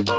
Yeah.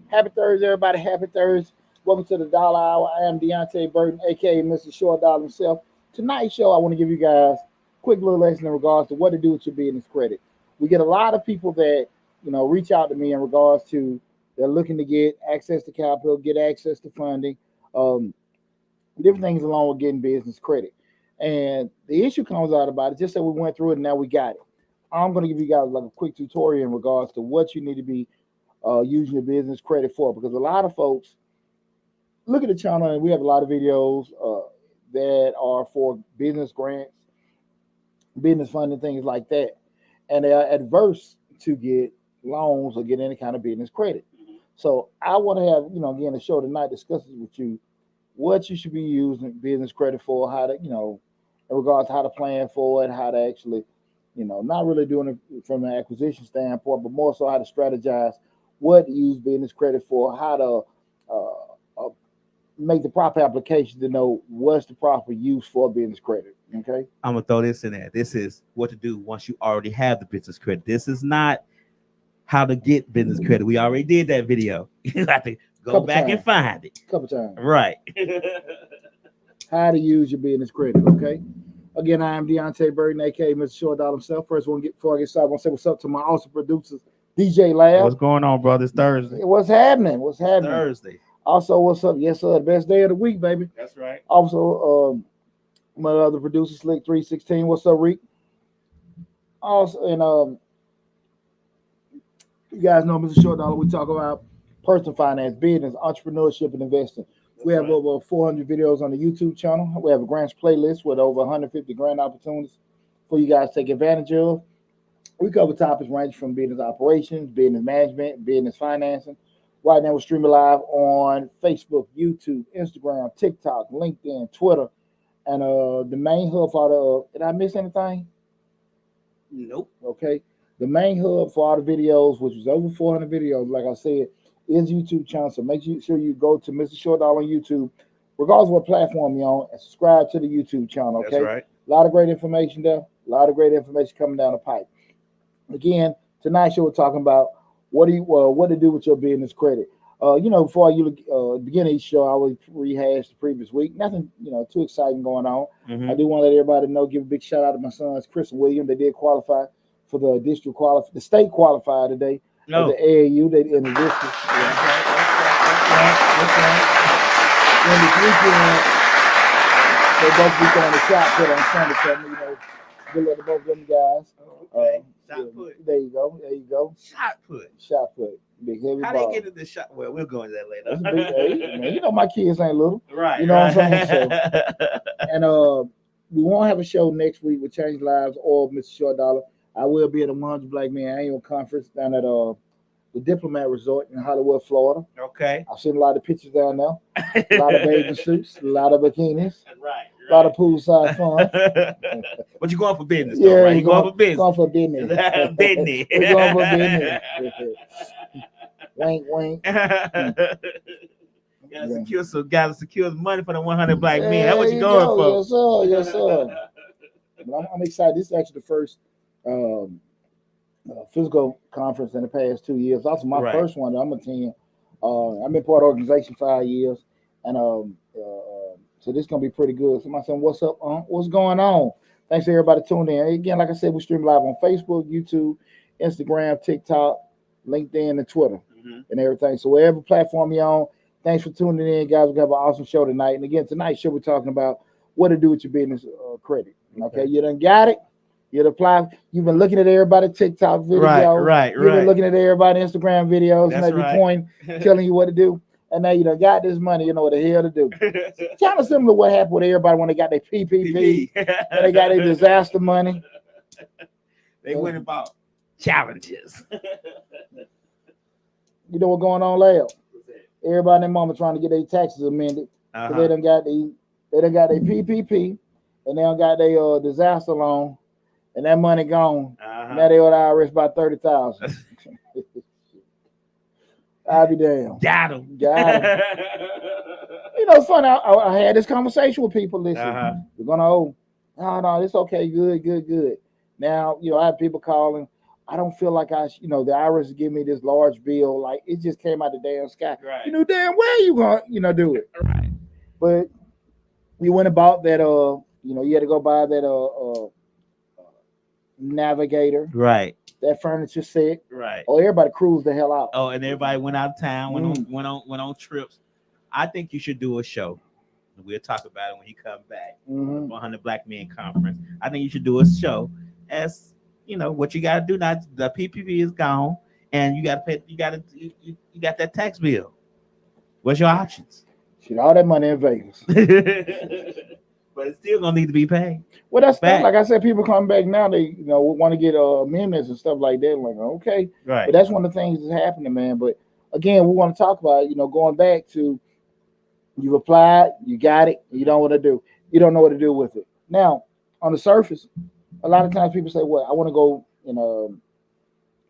Happy Thursday, everybody. Happy Thursday. Welcome to the Dollar Hour. I am Deontay Burton, aka Mr. Short Dollar himself. Tonight's show, I want to give you guys a quick little lesson in regards to what to do with your business credit. We get a lot of people that reach out to me in regards to they're looking to get access to capital, get access to funding, um, different things along with getting business credit. And the issue comes out about it, just that we went through it and now we got it. I'm going to give you guys like a quick tutorial in regards to what you need to be using your business credit for, because a lot of folks look at the channel and we have a lot of videos that are for business grants, business funding, things like that, and they are adverse to get loans or get any kind of business credit. So I want to have, again, the show tonight discusses with you what you should be using business credit for, how to, in regards to how to plan for it, how to actually, not really doing it from an acquisition standpoint, but more so how to strategize what to use business credit for, how to make the proper application to know what's the proper use for business credit. Okay. I'm gonna throw this in there. This is what to do once you already have the business credit. This is not how to get business credit. We already did that video. You have to go Couple back times. and find it. Couple times. Right. How to use your business credit. Okay. Again, I am Deontay Burton, aka Mr. Short Dollar himself. First, before I get started, I want to say what's up to my awesome producers, DJ Lab. What's going on, brother? It's Thursday. What's happening? What's happening? Thursday. Also, what's up? Yes, sir. The best day of the week, baby. That's right. Also, my other producer, Slick 316. What's up, Reek? Also, and you guys know Mr. Short Dollar. We talk about personal finance, business, entrepreneurship, and investing. We have over 400 videos on the YouTube channel. We have a grants playlist with over 150 grant opportunities for you guys to take advantage of. We cover topics ranging from business operations, business management, business financing. Right now, we're streaming live on Facebook, YouTube, Instagram, TikTok, LinkedIn, Twitter, and the main hub for the. Did I miss anything? Nope. Okay. The main hub for all the videos, which is over 400 videos, like I said, is YouTube channel. So make sure you go to Mr. Short Dollar on YouTube, regardless of what platform you're on, and subscribe to the YouTube channel. Okay. That's right. A lot of great information there. A lot of great information coming down the pipe. Again, tonight's show we're talking about what to do with your business credit. Before you begin each show, I always rehash the previous week. Nothing, too exciting going on. Mm-hmm. I do want to let everybody know, give a big shout out to my sons, Chris and William. They did qualify for the state qualifier today. No. The AAU, they in the district. And this weekend, they both be throwing the shot put on Sunday. So, good luck to both of them guys. Okay. Shot put. There you go. Shot put. Big heavy How ball. they get in the shot? Well, we'll go into that later. Man, my kids ain't little. Right. You know what I'm saying? So, and we won't have a show next week with Change Lives or Mr. Short Dollar. I will be at the 100 Black Men Annual Conference down at the Diplomat Resort in Hollywood, Florida. Okay. I've seen a lot of pictures down there. A lot of bathing suits, a lot of bikinis. Right. A lot of poolside fun. But you're going for business, yeah, though, right? You're going for business. Going for business. Business. We're going for business. Wink, wink. Gotta secure the money for the 100 Black Men. That's what you're going for. Yes, sir. But I'm excited. This is actually the first physical conference in the past 2 years. That's my first one that I'm attending. I've been part of the organization 5 years, and so this is gonna be pretty good. Somebody saying, "What's up? What's going on?" Thanks to everybody tuning in. Again, like I said, we stream live on Facebook, YouTube, Instagram, TikTok, LinkedIn, and Twitter, and everything. So wherever platform you're on, thanks for tuning in, guys. We have an awesome show tonight. And again, tonight's show we're talking about what to do with your business credit. Okay, you done got it. You'd apply. You've been looking at everybody TikTok videos. Right. You've been looking at everybody Instagram videos, That's and they be right. pointing, telling you what to do. And now you done got this money. You know what the hell to do. Kind of similar to what happened with everybody when they got their PPP, when they got their disaster money. They went about challenges. You know what's going on, Leo? Everybody and their mama trying to get their taxes amended. So they done got their PPP, and they done got their disaster loan. and that money gone. Uh-huh. Now they owe the IRS about 30,000. I'll be damned. Got him. Got him. You know, it's funny. I had this conversation with people. Listen, Uh-huh. you're gonna owe. No, it's okay. Good. Now, you know, I have people calling. I don't feel like the IRS is giving me this large bill. Like it just came out the damn sky. Right. You know, damn well you gonna, do it. Right. But we went about that. You had to go buy that Navigator. Right. That furniture set. Right. Oh, everybody cruised the hell out. Oh, and everybody went out of town, went on trips. I think you should do a show. We'll talk about it when he comes back. 100 Black Men Conference. I think you should do a show. As you know, what you got to do now. The PPP is gone, and you got to pay. You got that tax bill. What's your options? Shit, all that money in Vegas. But it's still gonna need to be paid. Well, that's like I said. People come back now. They want to get amendments and stuff like that. I'm like, okay, right. But that's one of the things that's happening, man. But again, we want to talk about going back to you've applied, you got it, you don't want to do. You don't know what to do with it. Now, on the surface, a lot of times people say, "Well, I want to go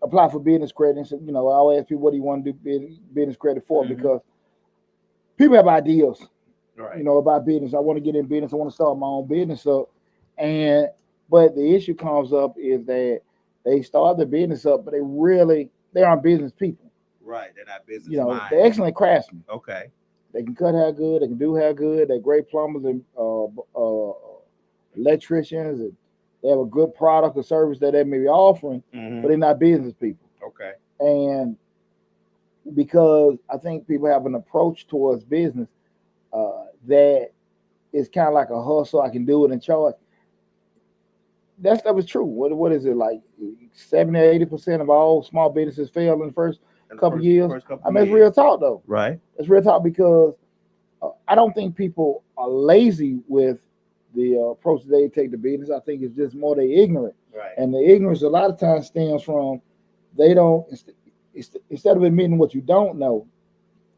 apply for business credit." And so, I always ask people, "What do you want to do business credit for?" Because people have ideas. Right. About business. I want to get in business. I want to start my own business up. But the issue comes up is that they start the business up, but they aren't business people. Right. They're not business. They're excellent craftsmen. Okay. They can cut hair good. They can do hair good. They're great plumbers and electricians. And they have a good product or service that they may be offering, but they're not business people. Okay. And because I think people have an approach towards business that is kind of like a hustle. I can do it and charge. That stuff is true. What is it like? 70 or 80% of all small businesses fail in the first couple years. I mean, it's real talk though. Right. It's real talk because I don't think people are lazy with the approach that they take to business. I think it's just more they ignorant. Right. And the ignorance a lot of times stems from they don't instead of admitting what you don't know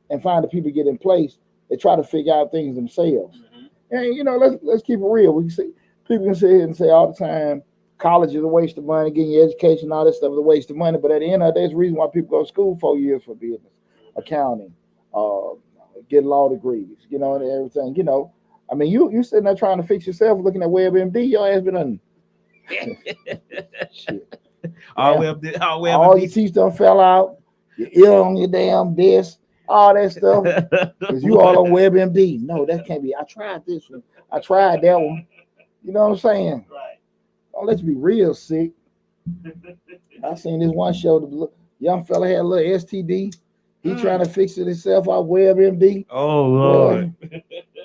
and find the people get in place. They try to figure out things themselves. And let's keep it real. We can see people can sit here and say all the time, college is a waste of money, getting your education, all that stuff is a waste of money. But at the end of the day, there's a reason why people go to school 4 years for business, accounting, get law degrees, and everything. I mean, you sitting there trying to fix yourself, looking at WebMD, your ass been on. Shit. All your teeth done fell out. You're ill on your damn desk. All that stuff, because you all on WebMD. No, that can't be. I tried this one. I tried that one. You know what I'm saying? Right. Oh, let's be real sick. I seen this one show. The young fella had a little STD. He trying to fix it himself off WebMD. Oh Lord.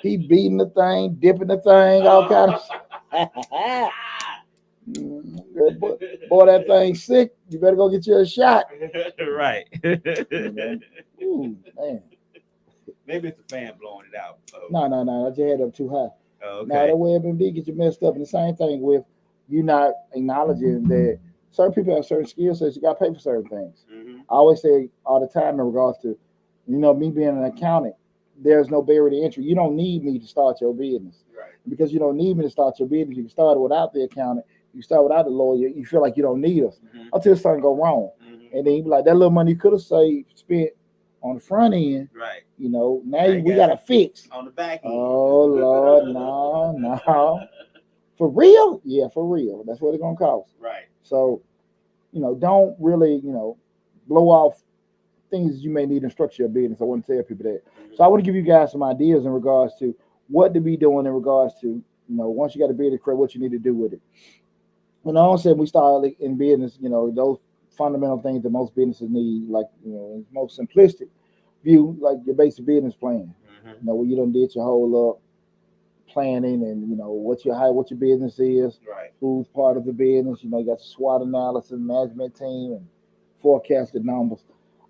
He beating the thing, dipping the thing, all kind of. Boy, that thing sick. You better go get you a shot. Right. Ooh, man. Maybe it's the fan blowing it out. No. I just had it up too high. Oh, okay. Now that WebMD get you messed up. And the same thing with you not acknowledging that certain people have certain skill sets. You got to pay for certain things. I always say all the time in regards to, me being an accountant, there's no barrier to entry. You don't need me to start your business. Right. Because you don't need me to start your business. You can start it without the accountant. You start without the lawyer. You feel like you don't need us until something go wrong. And then you be like, that little money you could have spent on the front end. Right. Now we got to fix. On the back end. Oh, Lord, no. For real? Yeah, for real. That's what it's going to cost. Right. So, don't really, blow off things you may need to structure your business. I want to tell people that. So I want to give you guys some ideas in regards to what to be doing in regards to, once you got a business credit, what you need to do with it. When I said we started in business, those fundamental things that most businesses need, like, most simplistic view, like your basic business plan. Where you done did your whole planning and, what your business is, right, who's part of the business. You got your SWOT analysis, management team, and forecasted numbers.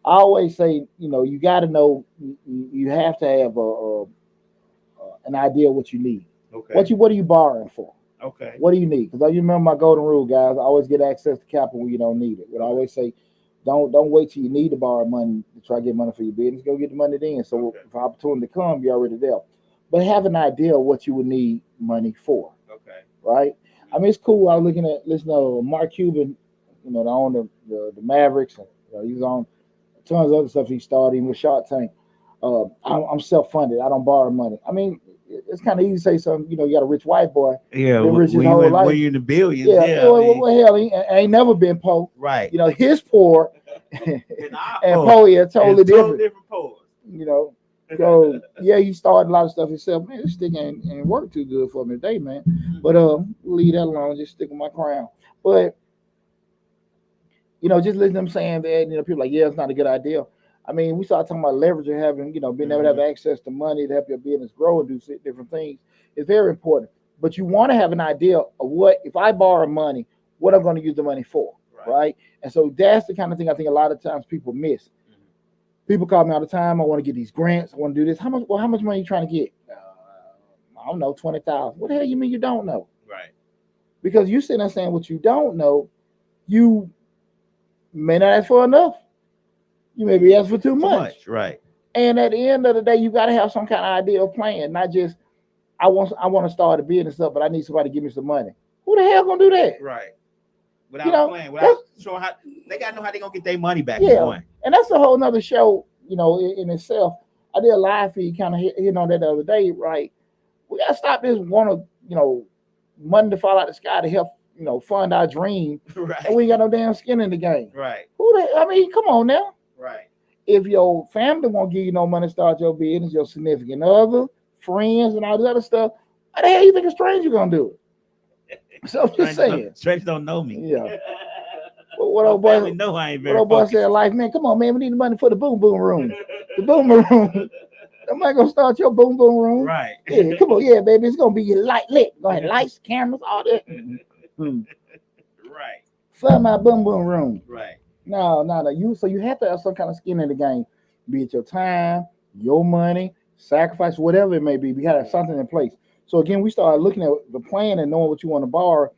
I always say, you got to know, you have to have an idea of what you need. Okay. What are you borrowing for? Okay. What do you need? Because you remember my golden rule, guys. I always get access to capital when you don't need it. But I always say, don't wait till you need to borrow money to try to get money for your business. Go get the money then. So if opportunity comes, you're already there. But have an idea of what you would need money for. Okay. Right? I mean, it's cool. I was listening to Mark Cuban, the owner the Mavericks, and he's on tons of other stuff he started even with Shark Tank. I'm self-funded. I don't borrow money. I mean, it's kind of easy to say something. You got a rich white boy. Yeah, been rich his whole life. when you're in the billions. Yeah, Yeah, well, hell, he ain't never been poor. right. His poor and poor is totally different. Poor. So yeah, he started a lot of stuff himself. Man, this thing ain't work too good for me today, man. But leave that alone. Just stick with my crown. But just listen to them saying that, people like, yeah, it's not a good idea. I mean, we started talking about leverage and having, being able to have access to money to help your business grow and do different things. It's very important. But you want to have an idea of what, if I borrow money, what I'm going to use the money for, right? And so that's the kind of thing I think a lot of times people miss. People call me all the time. I want to get these grants. I want to do this. How much money are you trying to get? I don't know, 20,000. What the hell you mean you don't know? Right. Because you sitting there saying what you don't know, you may not ask for enough. You may be asking for too much. Right. And at the end of the day, you got to have some kind of idea of plan, not just I want to start a business up, but I need somebody to give me some money. Who the hell gonna do that? Right. Without plan, without showing how they gotta know how they gonna get their money back. Yeah, and that's a whole nother show, in itself. I did a live feed kind of hit on that the other day, right? We gotta stop this money to fall out the sky to help, fund our dream. Right. And we ain't got no damn skin in the game. Right. I mean, come on now. Right. If your family won't give you no money to start your business, your significant other, friends, and all this other stuff, how the hell you think a stranger gonna do it? So I'm just saying. Strangers don't know me. Yeah. What old boy? No, I ain't very. What old boy said, "Life, man, come on, man, we need the money for the boom boom room. The boom boom room. I'm not gonna start your boom boom room. Right. Yeah, come on, yeah, baby, it's gonna be light lit. Go ahead, lights, cameras, all that. Right. For my boom boom room. Right. No. So you have to have some kind of skin in the game, be it your time, your money, sacrifice, whatever it may be. We gotta have something in place. So again, we started looking at the plan and knowing what you want to borrow.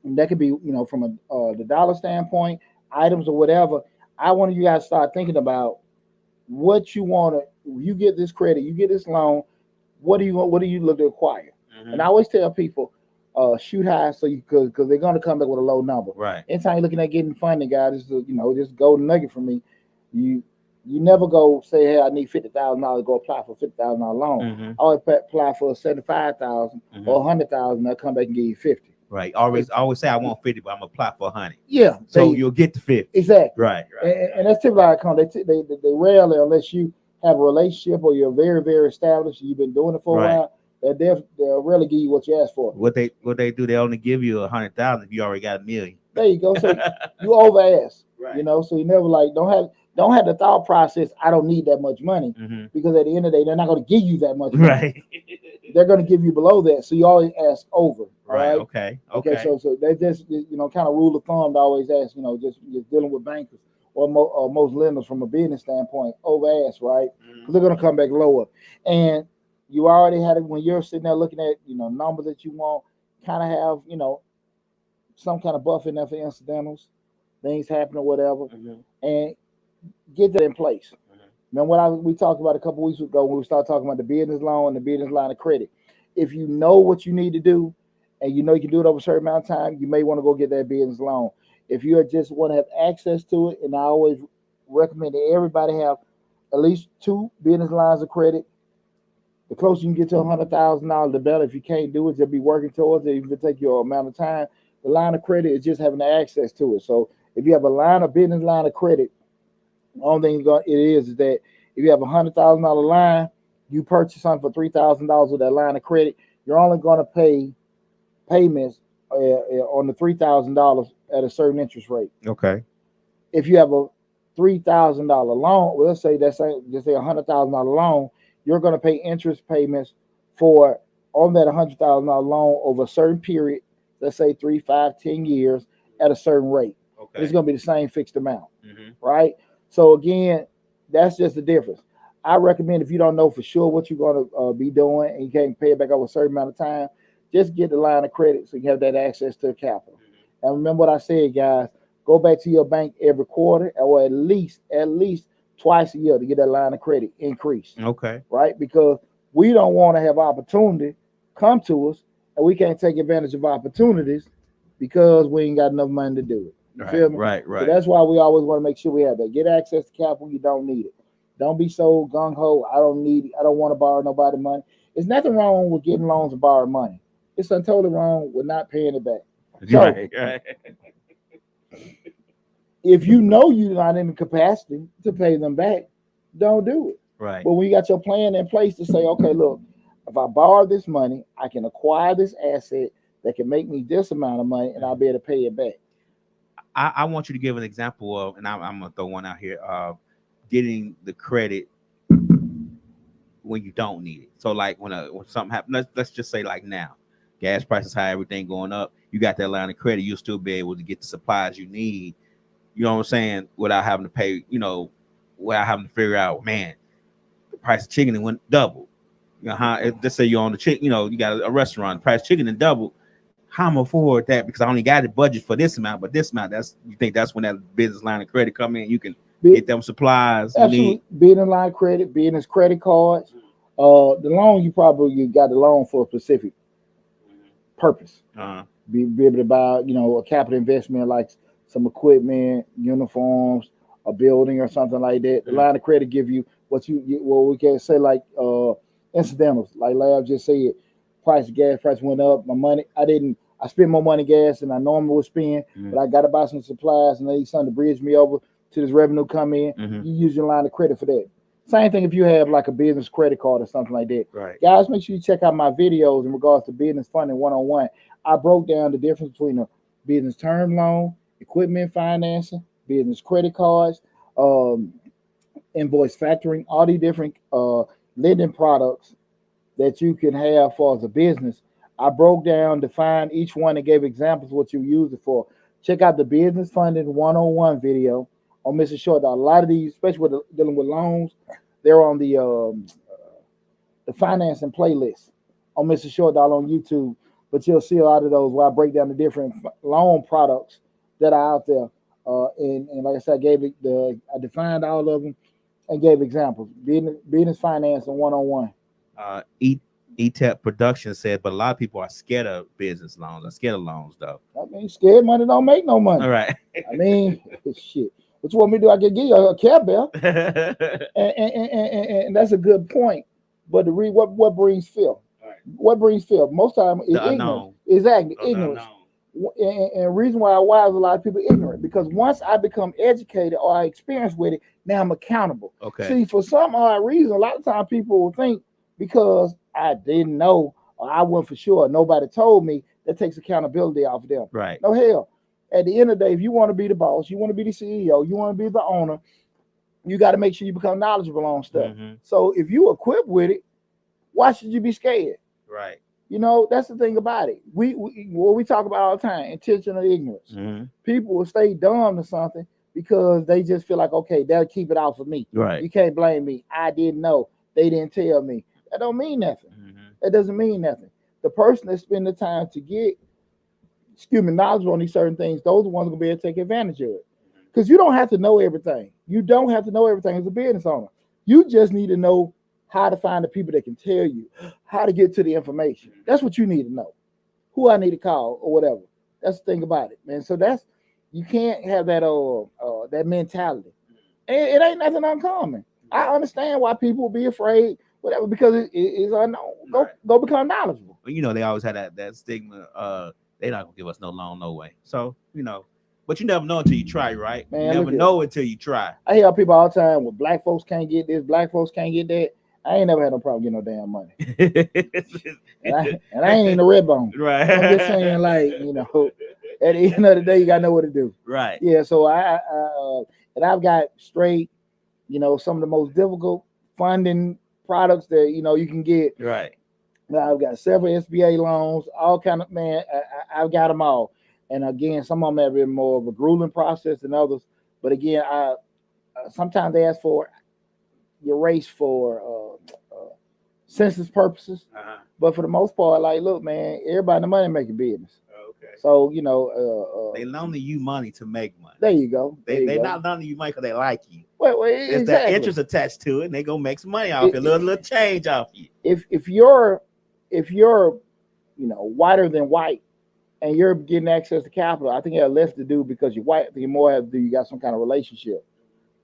And that could be, from the dollar standpoint, items or whatever. I want you guys to start thinking about what you want to. You get this credit, you get this loan. What do you look to acquire? And I always tell people, shoot high so you could, because they're going to come back with a low number. Right. Anytime you're looking at getting funding, guys, just golden nugget for me. You never go say, hey, I need $50,000, go apply for $50,000 loan. I always apply for $75,000 or $100,000. I'll come back and give you $50,000. Right. Always say I want 50, but I'm gonna apply for 100. Yeah. So you'll get to 50. Exactly. Right. And that's typically how it comes. They rarely, unless you have a relationship or you're very, very established, you've been doing it for a while, they'll rarely give you what you ask for. What they do, they only give you 100,000 if you already got $1 million. There you go. So you over ask. Right. So you never don't have the thought process, I don't need that much money, because at the end of the day, they're not going to give you that much money. Right. They're going to give you below that. So you always ask over. Right. Okay. Okay. So they just, kind of rule of thumb to always ask, just dealing with bankers or most lenders from a business standpoint, over ask, right? Because they're going to come back lower. And you already had it when you're sitting there looking at, numbers that you want, kind of have, some kind of buffer in there for incidentals, things happen or whatever. And get that in place. Remember what we talked about a couple weeks ago when we started talking about the business loan and the business line of credit. If you know what you need to do and you know you can do it over a certain amount of time, you may want to go get that business loan. If you just want to have access to it, and I always recommend that everybody have at least 2 business lines of credit. The closer you can get to $100,000, the better. If you can't do it, just be working towards it. Even if it take you an amount of time. The line of credit is just having access to it. So if you have a business line of credit, the only thing it is that if you have a $100,000 line, you purchase something for $3,000 with that line of credit, you're only going to pay payments on the $3,000 at a certain interest rate. Okay. If you have a $3,000 loan, well, let's say a $100,000 loan, you're going to pay interest payments on that $100,000 loan over a certain period. Let's say 3, 5, 10 years at a certain rate. Okay. It's going to be the same fixed amount, right? So again, that's just the difference. I recommend if you don't know for sure what you're going to be doing and you can't pay it back over a certain amount of time, just get the line of credit so you have that access to the capital. And remember what I said, guys, go back to your bank every quarter or at least twice a year to get that line of credit increased. Okay. Right? Because we don't want to have opportunity come to us and we can't take advantage of opportunities because we ain't got enough money to do it. You feel me? Right. So that's why we always want to make sure we have that. Get access to capital, you don't need it. Don't be so gung-ho, I don't want to borrow nobody money. There's nothing wrong with getting loans and borrowing money. It's totally wrong with not paying it back. So, right. if you know you're not in the capacity to pay them back, don't do it. Right. But when you got your plan in place to say, okay, look, if I borrow this money, I can acquire this asset that can make me this amount of money, and I'll be able to pay it back. I want you to give an example of, and I'm gonna throw one out here, of getting the credit when you don't need it. So like when something happens, let's just say like now, gas prices high, everything going up, you got that line of credit, you'll still be able to get the supplies you need, you know what I'm saying, without having to pay, without having to figure out, man, the price of chicken went double. Let's say you're on the chicken, you got a restaurant, the price of chicken and double. How I'm afford that because I only got the budget for this amount, but this amount, you think that's when that business line of credit come in, you can get them supplies. Absolutely. Business line of credit, business credit cards. The loan, you got the loan for a specific purpose. Be able to buy, a capital investment like some equipment, uniforms, a building or something like that. The line of credit give you what we can say like incidentals, like Lab just said. Gas price went up. My money, I spent more money gas than I normally would spend, but I got to buy some supplies and I need something to bridge me over to this revenue come in. You use your line of credit for that. Same thing if you have like a business credit card or something like that. Right. Guys, make sure you check out my videos in regards to business funding 101. I broke down the difference between a business term loan, equipment financing, business credit cards, invoice factoring, all these different lending products that you can have for as a business. I broke down, defined each one, and gave examples of what you use it for. Check out the Business Funding 101 video on Mr. Short Dollar. A lot of these, especially with dealing with loans, they're on the financing playlist on Mr. Short Dollar on YouTube. But you'll see a lot of those where I break down the different loan products that are out there. And like I said, I defined all of them and gave examples. Business financing 101. ETEP Production said, but a lot of people are scared of business loans. Are scared of loans, though. I mean, scared money don't make no money. All right. I mean, shit. What you want me to do? I can give you a care bill, and that's a good point. But what brings fear? Right. What brings fear? Most time is ignorance. Exactly, ignorance. And reason why is a lot of people ignorant because once I become educated or I experience with it, now I'm accountable. Okay. See, for some odd reason, a lot of times people will think because I didn't know or I wasn't for sure, nobody told me, that takes accountability off of them. Right. No, hell. At the end of the day, if you want to be the boss, you want to be the CEO, you want to be the owner, you got to make sure you become knowledgeable on stuff. So if you equipped with it, why should you be scared? Right. That's the thing about it. What we talk about all the time, intentional ignorance. People will stay dumb to something because they just feel like, okay, they'll keep it out for me. Right. You can't blame me. I didn't know. They didn't tell me. That don't mean nothing. That doesn't mean nothing. The person that spend the time to get, knowledge on these certain things, those are the ones going to be able to take advantage of it. Because you don't have to know everything. You don't have to know everything as a business owner. You just need to know how to find the people that can tell you how to get to the information. That's what you need to know. Who I need to call or whatever. That's the thing about it, man. So you can't have that that mentality. It ain't nothing uncommon. I understand why people will be afraid, whatever, because it's unknown. Go become knowledgeable. Well, they always had that stigma. They're not gonna give us no loan, no way. So, but you never know until you try, right? Man, you never know until you try. I hear people all the time, well, black folks can't get this, black folks can't get that. I ain't never had no problem getting no damn money. and I ain't in the red bone. Right. I'm just saying, like, at the end of the day, you gotta know what to do. Right. Yeah, so and I've got straight, some of the most difficult funding products that you can get. Right. Now I've got several SBA loans, all kind of I've got them all. And again, some of them have been more of a grueling process than others. But again, sometimes they ask for your race for census purposes. But for the most part, like, look, man, everybody in the money making business. Okay. So they loaning you money to make money. There you go. They're not loaning you money because they like you. Well, there's exactly. that interest attached to it, and they gonna make some money off it, a little change off you. If your whiter than white, and you're getting access to capital, I think it has less to do because you're white. I think it more has to do you got some kind of relationship.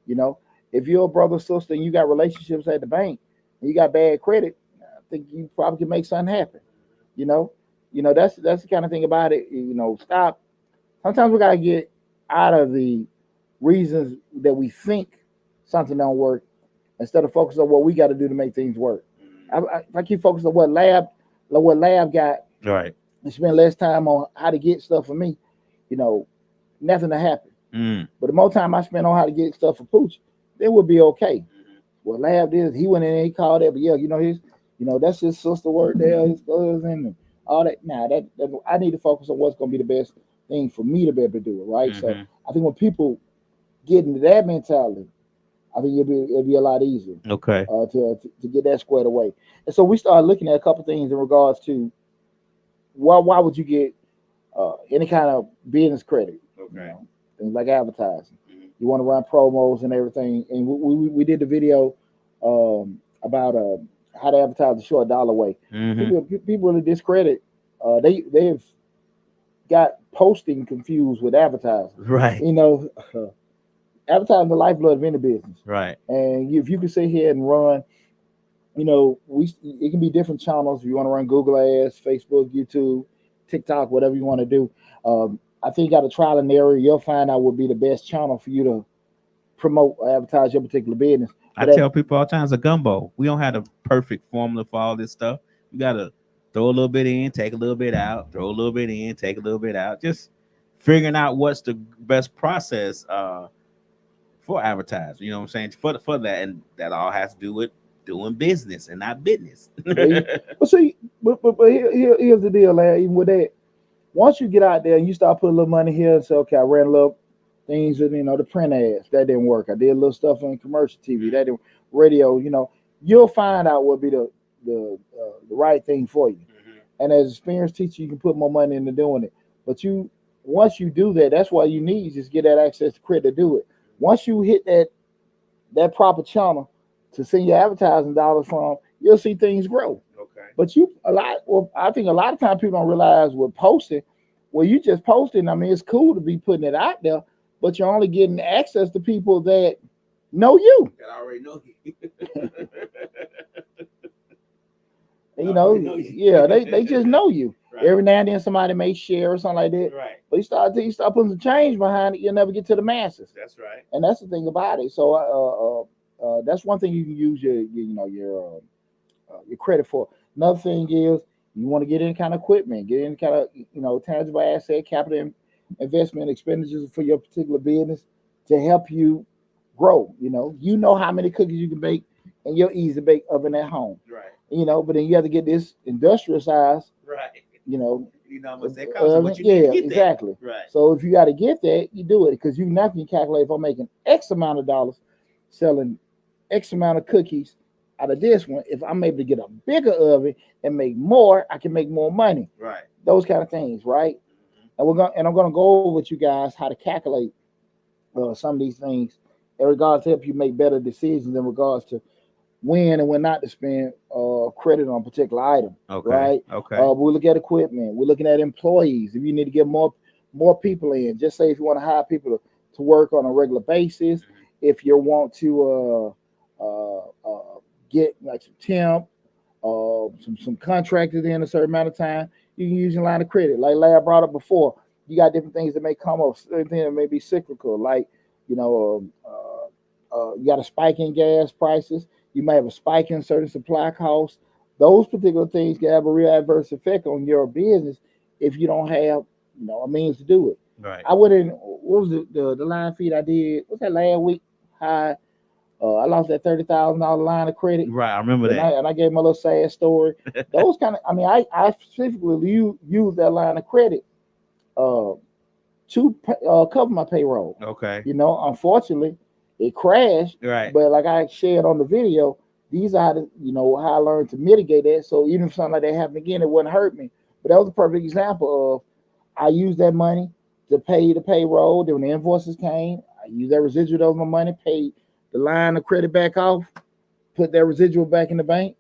You know, if you're a brother sister and you got relationships at the bank and you got bad credit, I think you probably can make something happen. You know, that's the kind of thing about it. Stop. Sometimes we gotta get out of the reasons that we think something don't work instead of focus on what we got to do to make things work. If I keep focusing on what lab got, Right. and spend less time on how to get stuff for me, nothing to happen. But the more time I spend on how to get stuff for Pooch, then we'll be okay. Well, lab did. He went in and he called that, but yeah, that's his sister work there, his cousin, and all that. Nah, that I need to focus on what's going to be the best thing for me to be able to do it, right? So I think when people get into that mentality, I think it'll be a lot easier. Okay. To get that squared away. And so we started looking at a couple things in regards to why would you get any kind of business credit? Okay. Things like advertising. You want to run promos and everything. And we did the video about how to advertise the short dollar way. People really discredit. They've got posting confused with advertising. Right. Advertising the lifeblood of any business. Right. And if you can sit here and run, it can be different channels. If you want to run Google Ads, Facebook, YouTube, TikTok, whatever you want to do. I think you got a trial and error. You'll find out what would be the best channel for you to promote or advertise your particular business. I tell people all the time, it's a gumbo. We don't have the perfect formula for all this stuff. You got to throw a little bit in, take a little bit out, throw a little bit in, take a little bit out. Just figuring out what's the best process for advertising. You know what I'm saying? For that, and that all has to do with doing business and not business. But see, but here's the deal, lad. Even with that, once you get out there and you start putting a little money here and say, okay, I ran a little things with the print ads, that didn't work. I did a little stuff on commercial TV, that didn't radio. You'll find out what be the right thing for you. And as an experienced teacher, you can put more money into doing it. But once you do that, that's why you need just get that access to credit to do it. Once you hit that proper channel to send your advertising dollars from, you'll see things grow. Okay. But I think a lot of times people don't realize with posting, you just posting. I mean, it's cool to be putting it out there, but you're only getting access to people that know you. That already know you. Yeah, they just know you. Right. Every now and then somebody may share or something like that. Right. But you start putting some change behind it, you'll never get to the masses. That's right. And that's the thing about it. So that's one thing you can use your credit for. Another thing is you want to get any kind of equipment, get any kind of tangible asset, capital investment expenditures for your particular business to help you grow. You know how many cookies you can bake in your easy bake oven at home. Right. But then you have to get this industrial size. Right. You know how much that costs. What you yeah, need to get exactly. That. Right. So if you got to get that, you do it because you now can calculate if I'm making X amount of dollars selling X amount of cookies out of this one. If I'm able to get a bigger oven and make more, I can make more money. Right. Those kind of things, right? And I'm gonna go over with you guys how to calculate some of these things in regards to help you make better decisions in regards to when and when not to spend credit on a particular item. Okay. Right. Okay. We look at equipment. We're looking at employees. If you need to get more people in, just say if you want to hire people to work on a regular basis, if you want to get like some temp, some contractors in a certain amount of time, you can use your line of credit. Like Lab brought up before, you got different things that may come up, certain things that may be cyclical, like you got a spike in gas prices. You may have a spike in certain supply costs. Those particular things can have a real adverse effect on your business if you don't have, a means to do it. Right. I went in. What was the line feed I did? What's that last week? I lost that $30,000 line of credit. Right, I remember that. And I gave my little sad story. Those kind of. I mean, I specifically used that line of credit to cover my payroll. Okay. Unfortunately, it crashed. Right. But like I shared on the video, these are how I learned to mitigate that. So even if something like that happened again, it wouldn't hurt me. But that was a perfect example of I used that money to pay the payroll. Then when the invoices came, I used that residual of my money, paid the line of credit back off, put that residual back in the bank,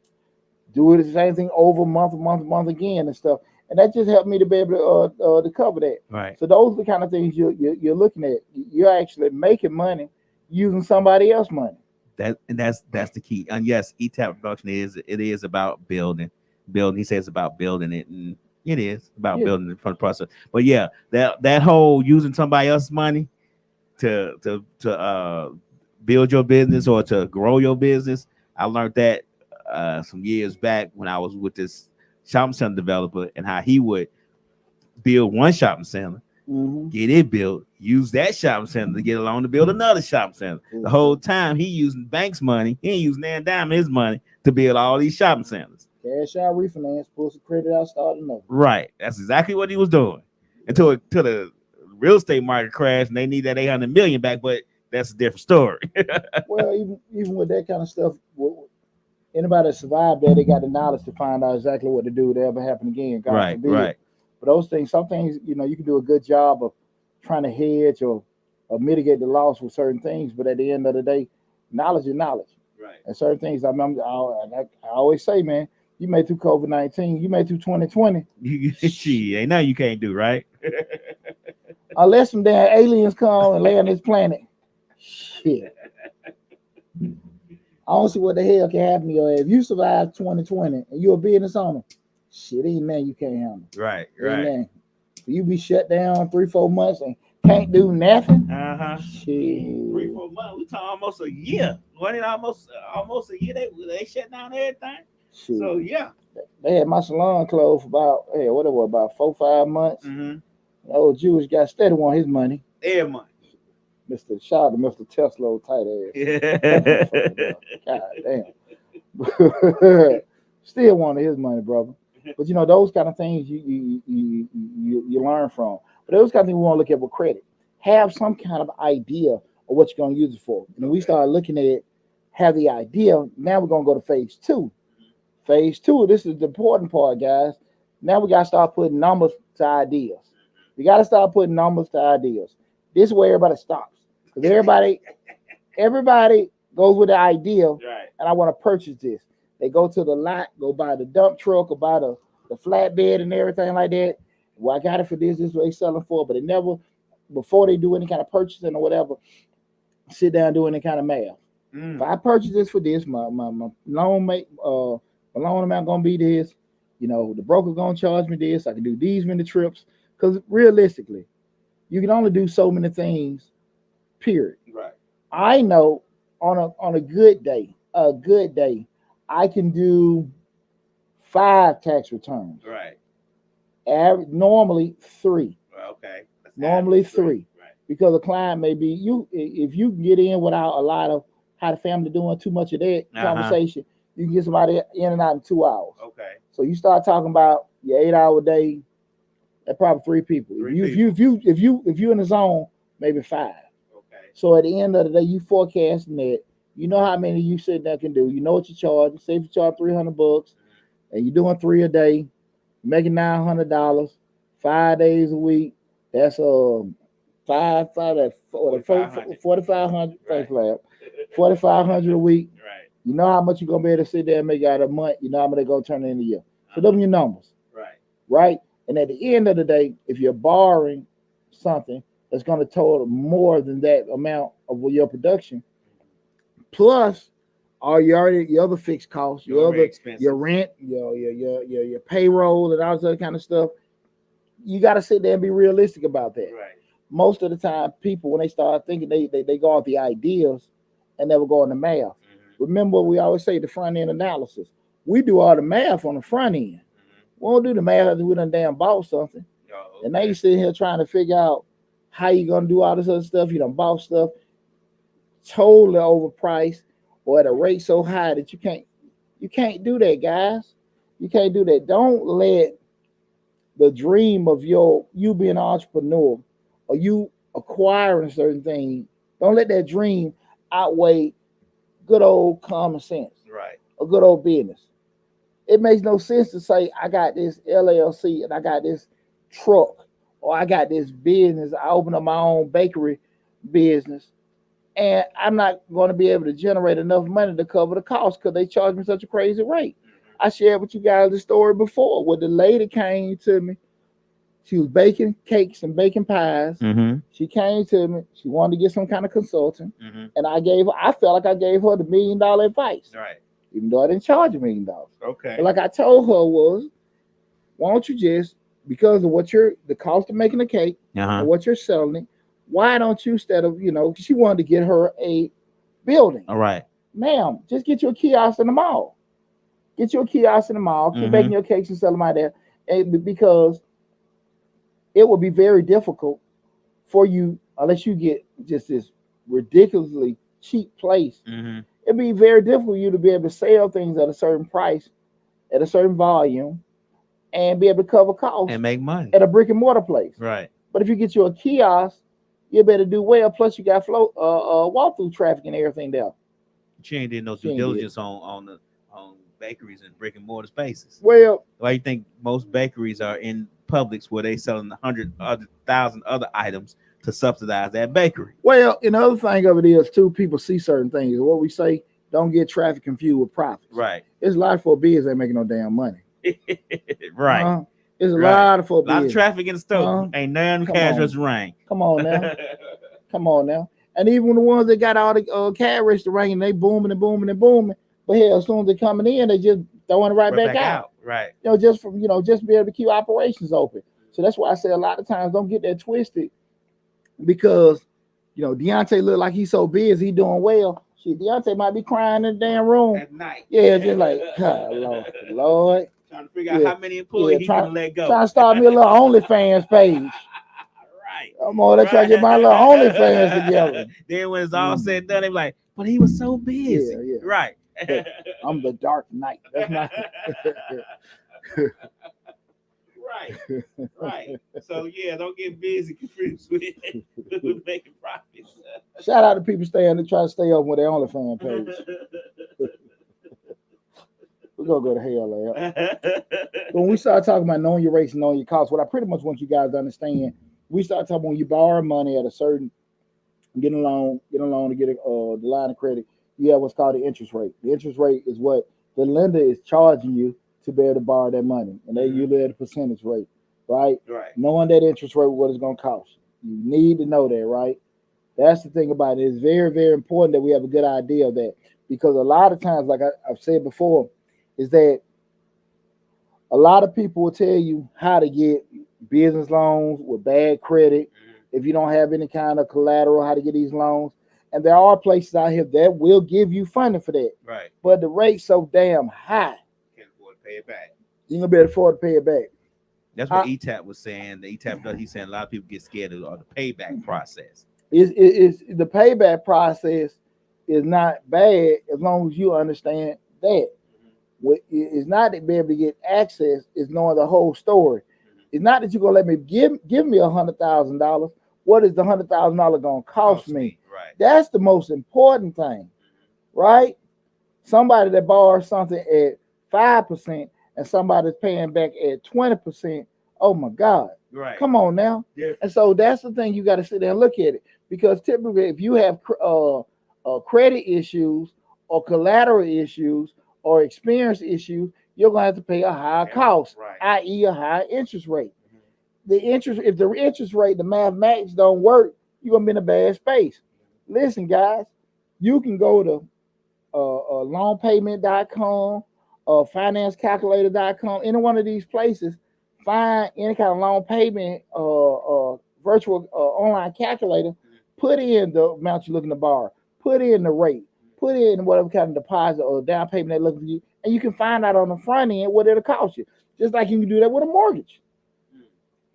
do it the same thing over month again and stuff. and that just helped me to be able to cover that. Right. So those are the kind of things you're looking at. You're actually making money using somebody else's money. That's the key. And yes, ETAP production is about building. He says about building it, and it is about Yeah. building it from the process. But yeah, that whole using somebody else's money to build your business or to grow your business. I learned that some years back when I was with this shopping center developer, and how he would build one shopping center, get it built, use that shopping center to get a loan to build another shopping center. The whole time he using banks' money, he ain't using Nan Diamond his money to build all these shopping centers. Cash out, refinance, pull some credit out, start another. Right. That's exactly what he was doing until the real estate market crashed and they need that 800 million back. But that's a different story. Well, even with that kind of stuff, anybody that survived that, they got the knowledge to find out exactly what to do if it ever happen again. God Right. forbid. Right. But those things, some things, you can do a good job of trying to hedge or mitigate the loss with certain things. But at the end of the day, knowledge is knowledge. Right. And certain things, I always say, man, you made through COVID-19, you made through 2020. Ain't nothing you can't do, right? Unless some damn aliens come and lay on this planet. Shit. I don't see what the hell can happen to you. If you survive 2020 and you're a business owner, shit, ain't nothing you can't handle. Right. Amen. You be shut down 3-4 months and can't do nothing. Shit. 3-4 months. We talking almost a year. Wasn't it almost a year? They shut down everything. Shit. So yeah. They had my salon closed for about 4-5 months. The old Jewish guy steady want his money. Every month. Shout out to Mr. Tesla, tight ass. God damn. Still wanted his money, brother. But those kind of things you learn from. But those kind of things we want to look at with credit. Have some kind of idea of what you're going to use it for. And we start looking at it, have the idea. Now we're going to go to phase 2. Phase 2, this is the important part, guys. Now we got to start putting numbers to ideas. We got to start putting numbers to ideas. This is where everybody stops. Because everybody goes with the idea, right, and I want to purchase this. They go to the lot, go buy the dump truck or buy the flatbed and everything like that. Well, I got it for this is what they selling for, but they never, before they do any kind of purchasing or whatever, sit down and do any kind of math. If I purchase this for this, my loan amount gonna be this, the broker gonna charge me this, I can do these many trips. Because realistically, you can only do so many things, period. Right. I know on a good day, I can do 5 tax returns. Right. Normally 3. Okay. Normally 3. Right. Because a client may be if you get in without a lot of how the family doing too much of that conversation, you can get somebody in and out in 2 hours. Okay. So you start talking about your 8-hour day. That's probably 3 people. If you in the zone, maybe 5. Okay. So at the end of the day, you forecasting that. You know how many you sitting there can do. You know what you charge. Say if you charge $300, and you're doing 3 a day, making $900, 5 days a week. That's 4,500. Thanks, lab. 4,500 a week. Right. You know how much you're gonna be able to sit there and make out a month. You know how much they're gonna turn in a year. So them your numbers. Right. Right. And at the end of the day, if you're borrowing something that's going to total more than that amount of your production, plus all your other fixed costs, your rent, your payroll, and all that kind of stuff, you got to sit there and be realistic about that. Right. Most of the time, people when they start thinking, they go off the ideas and never go on the math. Mm-hmm. Remember, we always say the front end analysis. We do all the math on the front end. We won't do the math after we done damn bought something. Oh, okay. And now you sitting here trying to figure out how you gonna do all this other stuff. You done bought stuff totally overpriced or at a rate so high that you can't do that, guys. You can't do that. Don't let the dream of you being an entrepreneur or you acquiring certain things, don't let that dream outweigh good old common sense. Right. Or good old business. It makes no sense to say, I got this LLC and I got this truck or I got this business. I open up my own bakery business and I'm not going to be able to generate enough money to cover the cost because they charge me such a crazy rate. I shared with you guys the story before where the lady came to me. She was baking cakes and baking pies. Mm-hmm. She came to me. She wanted to get some kind of consulting. Mm-hmm. And I felt like I gave her the $1 million advice. Right. Even though I didn't charge $1 million. Okay. But like I told her was, why don't you just, because of the cost of making the cake and what you're selling it, why don't you, instead of, she wanted to get her a building. All right. Ma'am, just get you a kiosk in the mall. Get you a kiosk in the mall. Keep baking your cakes and sell them out there. And because it will be very difficult for you, unless you get just this ridiculously cheap place. It'd be very difficult for you to be able to sell things at a certain price, at a certain volume, and be able to cover costs and make money at a brick and mortar place. Right. But if you get you a kiosk, you better do well. Plus, you got walk through traffic and everything there. She ain't did no due diligence on bakeries and brick and mortar spaces. Well, why you think most bakeries are in Publix where they selling 100,000 other items to subsidize that bakery? Well, and the other thing of it is too, people see certain things. What we say, don't get traffic confused with profits. Right. It's a lot for biz ain't making no damn money. Right. It's a lot for biz. A lot of traffic in the store. Ain't none cash register ring. Come on now. Come on now. And even the ones that got all the cash register ringing, they booming and booming and booming. But hell, as soon as they're coming in, they just throwing it right back out. Right. Just be able to keep operations open. So that's why I say a lot of times don't get that twisted, because Deontay look like he's so busy, he doing well. Shit, Deontay might be crying in the damn room at night. Yeah, just like, oh, Lord. Trying to figure out how many employees he can let go. Trying to start me a little OnlyFans page. Right. I'm on there trying to get my little OnlyFans together. Then when it's all said and done, they be like, but he was so busy. Yeah. Right. I'm the Dark Knight. That's not. Right. So yeah, don't get busy confused with making profits. Shout out to people staying to try to stay open with their OnlyFans page. We're gonna go to hell, man. When we start talking about knowing your rates and knowing your costs, what I pretty much want you guys to understand, we start talking when you borrow money at a certain, get a loan to get the line of credit. You have what's called the interest rate. The interest rate is what the lender is charging you to be able to borrow that money, and they usually at a percentage rate, right? Right. Knowing that interest rate, what it's going to cost, you need to know that, right? That's the thing about it. It's very, very important that we have a good idea of that, because a lot of times, like I've said before, is that a lot of people will tell you how to get business loans with bad credit. If you don't have any kind of collateral, how to get these loans. And there are places out here that will give you funding for that. Right. But the rate's so damn high. Can't afford to pay it back. You're going to be able to afford to pay it back. That's what ETAP was saying. The ETAP, he's saying a lot of people get scared of the payback process. It's the payback process is not bad as long as you understand that. It's not to be able to get access, it's knowing the whole story. It's not that you're going to let me give me $100,000. What is the $100,000 going to cost me? Right. That's the most important thing, right? Somebody that borrows something at 5% and somebody's paying back at 20%. Oh my God. Right. Come on now. Yeah. And so that's the thing, you got to sit there and look at it, because typically if you have credit issues or collateral issues or experience issues, you're going to have to pay a higher cost, i.e. a higher interest rate. If the interest rate, the mathematics don't work, you're going to be in a bad space. Listen, guys, you can go to loanpayment.com or financecalculator.com, any one of these places, find any kind of loan payment virtual online calculator, put in the amount you're looking to borrow, put in the rate, put in whatever kind of deposit or down payment they're looking for you, and you can find out on the front end what it'll cost you. Just like you can do that with a mortgage.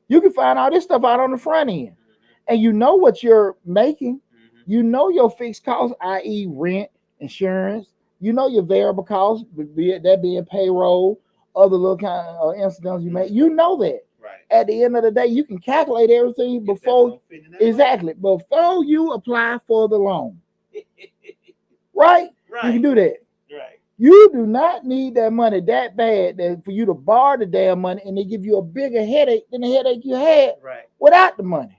You can find all this stuff out on the front end, and you know what you're making. You know your fixed costs, i.e. rent, insurance. You know your variable costs, be it that being payroll, other little kind of incidents you make. You know that. Right. At the end of the day, you can calculate everything before you apply for the loan. Right? You can do that. Right. You do not need that money that bad that for you to borrow the damn money and they give you a bigger headache than the headache you had without the money.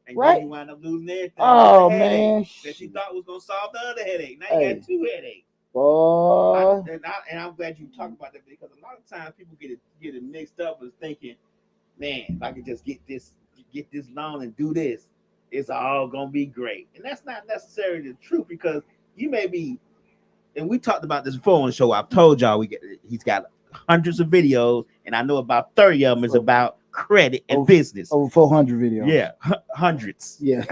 And then you wind up losing everything. Oh man, that you thought was gonna solve the other headache. Now you got two headaches. Boy. And I'm glad you talked about that because a lot of times people get it mixed up with thinking, man, if I could just get this loan and do this, it's all gonna be great. And that's not necessarily the truth because you may be, and we talked about this before on the show. I've told y'all he's got hundreds of videos, and I know about 30 of them is about credit and business. Over 400 videos. Yeah, hundreds. Yeah.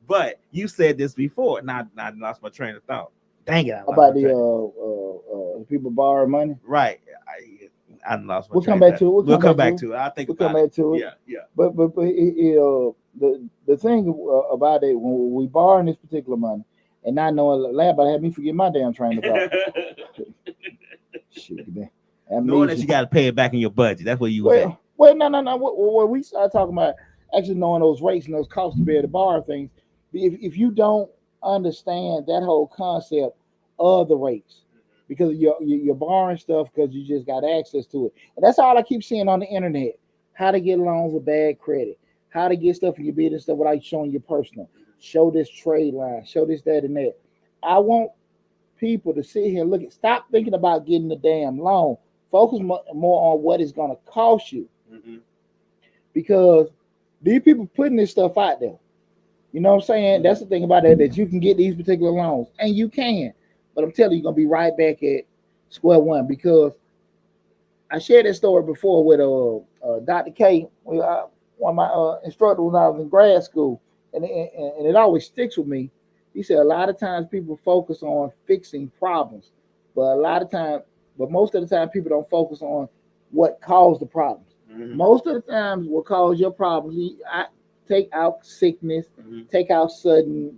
But you said this before, and I lost my train of thought. Dang it! About the people borrowing money. Right. I lost my We'll train come of back to it. We'll come back to it. I think we'll come back to it. Yeah. But the thing about it, when we borrowing this particular money and not knowing the lab, I had me forget my damn train of thought. Shit, man. Knowing that you got to pay it back in your budget. That's what you was at. Well, no. What we started talking about, actually knowing those rates and those costs to be able to borrow things. If you don't understand that whole concept of the rates, because you're borrowing stuff because you just got access to it, and that's all I keep seeing on the internet: how to get loans with bad credit, how to get stuff in your business stuff without showing your personal. Show this trade line, show this, that, and that. I want people to sit here and look at. Stop thinking about getting the damn loan. Focus more on what it's going to cost you, because these people putting this stuff out there. You know what I'm saying? That's the thing about it, that you can get these particular loans, and you can. But I'm telling you, you're going to be right back at square one, because I shared that story before with Dr. K, one of my instructors when I was in grad school, and it always sticks with me. He said a lot of times people focus on fixing problems, but most of the time people don't focus on what caused the problems. Most of the times what caused your problems, take out sickness, take out sudden,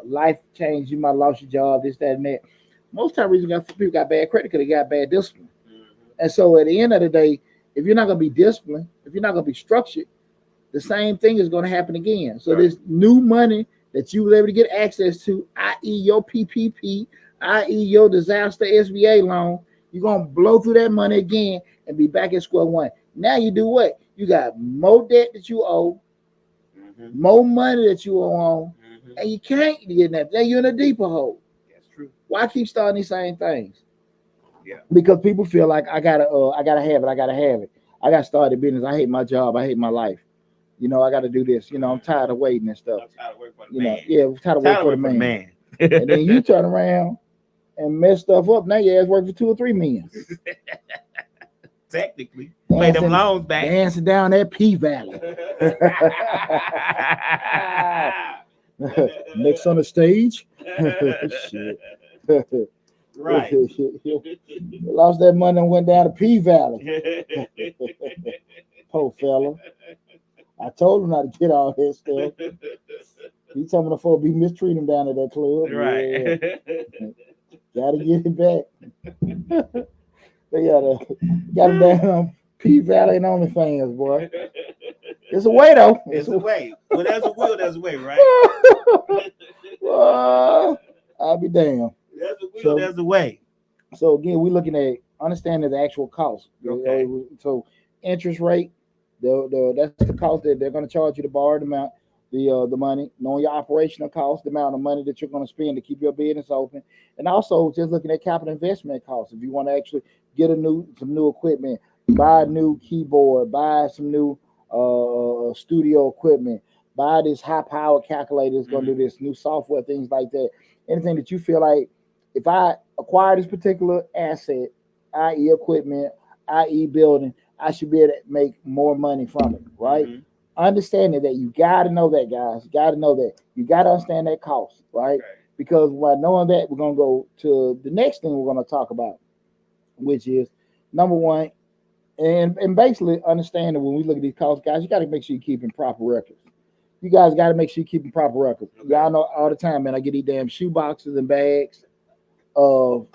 life change. You might have lost your job, this, that, and that. Most time reason people got bad credit because they got bad discipline. And so at the end of the day, if you're not going to be disciplined, if you're not going to be structured, the same thing is going to happen again. So this new money that you were able to get access to, i.e. your PPP, i.e. your disaster SBA loan, you're going to blow through that money again and be back at square one. Now you do what? You got more debt that you owe, more money that you owe on, and you can't get that. Then you're in a deeper hole. That's true. Why keep starting these same things? Yeah. Because people feel like I gotta have it. I gotta start a business. I hate my job. I hate my life. I gotta do this. I'm tired of waiting and stuff. I'm tired of waiting for the man. I'm tired of waiting for the man. And then you turn around and mess stuff up. Now your ass work for 2 or 3 million. Technically, pay them loans back. Dancing down that P Valley. Next on the stage. Shit. Right. Lost that money and went down to P Valley. Poor fella. I told him not to get all that stuff. He told me the folk be mistreating him down at that club. Right. Yeah. Gotta get it back. They got him down on P Valley and OnlyFans, boy. It's a way though. It's a way. When there's a will, there's a way, right? I'll be damned. There's a will, there's a way. So again, we're looking at understanding the actual cost. Okay. So interest rate, that's the cost that they're going to charge you to borrow the amount, the money, knowing your operational cost, the amount of money that you're going to spend to keep your business open, and also just looking at capital investment costs. If you want to actually get some new equipment, buy a new keyboard, buy some new studio equipment, buy this high power calculator that's going to do this, new software, things like that. Anything that you feel like, if I acquire this particular asset, i.e. equipment, i.e. building, I should be able to make more money from it, right? Understanding that, you got to know that, guys. You got to know that. You got to understand that cost, right? Okay. Because by knowing that, we're going to go to the next thing we're going to talk about, which is number one, and basically understanding when we look at these costs, guys, you got to make sure you're keeping proper records. You guys got to make sure you're keeping proper records. Okay. Y'all know all the time, man, I get these damn shoe boxes and bags of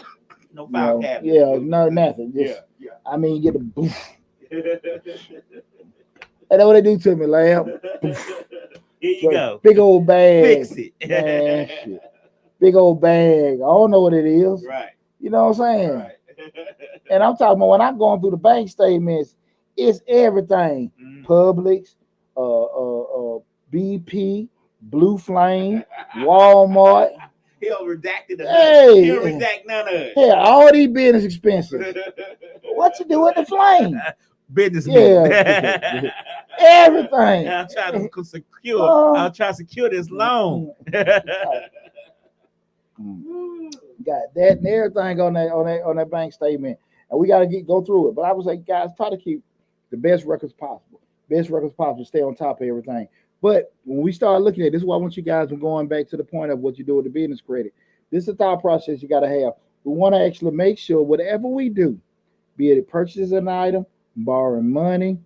no file cabinet. Yeah, no, nothing. Just, yeah. I mean, you get the boof. And that's what they do to me, lamb. Here you go. Big old bag. Fix it. Man, shit. Big old bag. I don't know what it is. Right. You know what I'm saying? Right. And I'm talking about when I'm going through the bank statements, it's everything. Publix, BP, Blue Flame, Walmart, He'll redact it. Hey, He'll redact none of it. Yeah, all these business expenses. What you do with the flame? Business Yeah, everything. I'm trying to secure. I'll try to secure this loan. Got that and everything on that bank statement, and we got to go through it. But I would say, guys, try to keep the best records possible. Stay on top of everything. But when we start looking at this, is why I want you guys to going back to the point of what you do with the business credit. This is a thought process you got to have. We want to actually make sure whatever we do, be it purchases an item, borrowing money,